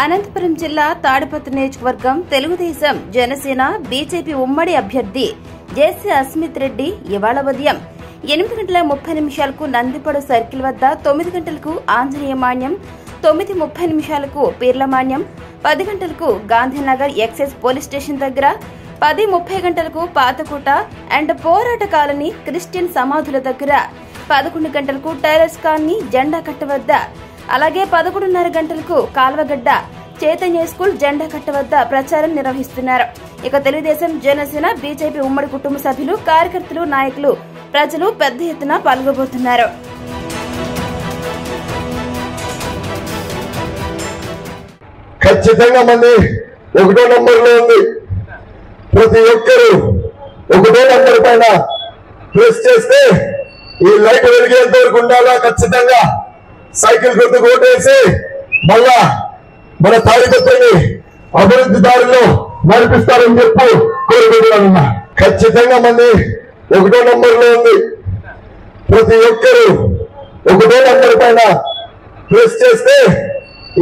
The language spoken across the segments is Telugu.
అనంతపురం జిల్లా తాడిపత్రి నియోజకవర్గం తెలుగుదేశం జనసేన బీజేపీ ఉమ్మడి అభ్యర్థి జేసీ అస్మిత్ రెడ్డి ఇవాళ ఉదయం 8:30 నందిపడు సర్కిల్ వద్ద 9 గంటలకు ఆంజనేయ మాన్యం 9:30 పీర్ల మాన్యం 10 గంటలకు గాంధీనగర్ ఎక్సైజ్ పోలీస్ స్టేషన్ దగ్గర 10:30 పాతకోట అండ్ పోరాట కాలనీ క్రిస్టియన్ సమాధుల దగ్గర 11 గంటలకు టైలర్స్ కాలనీ జెండా కట్ట వద్ద అలాగే 11:30 గంటలకు కాల్వగడ్డ చైతన్య స్కూల్ జెండా కట్ట వద్ద ప్రచారం నిర్వహిస్తున్నారు. ఇక తెలుగుదేశం జనసేన బీజేపీ ఉమ్మడి కుటుంబ సభ్యులు కార్యకర్తలు నాయకులు ప్రజలు పెద్ద ఎత్తున పాల్గొబోతున్నారు. ఖచ్చితంగా మంది 1వ నంబర్లో ఉంది. ప్రతి ఒక్కరు 1వ నంబర్ పైన ప్రెస్ చేస్తే ఈ లైట్ వెలిగేంత వరకు ఉండాలా. ఖచ్చితంగా సైకిల్ గుర్తుకు ఓటేసి మళ్ళా మన తాడిపత్రిని అభివృద్ధి దారిలో నడిపిస్తారని చెప్పి కోరుకుంటున్నా. ఖచ్చితంగా మంది 1వ నంబర్లో ఉంది. ప్రతి ఒక్కరు 1వ నంబర్ పైన ప్రెస్ చేస్తే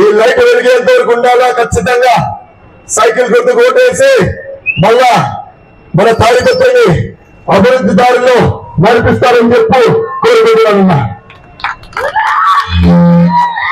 ఈ లైట్ వెలిగేంత వరకు ఉండాలా. ఖచ్చితంగా సైకిల్ గుర్తుకు ఓటేసి మళ్ళా మన తాడిపత్రిని అభివృద్ధి దారిలో నడిపిస్తారని చెప్పి కోరుకుంటున్నా.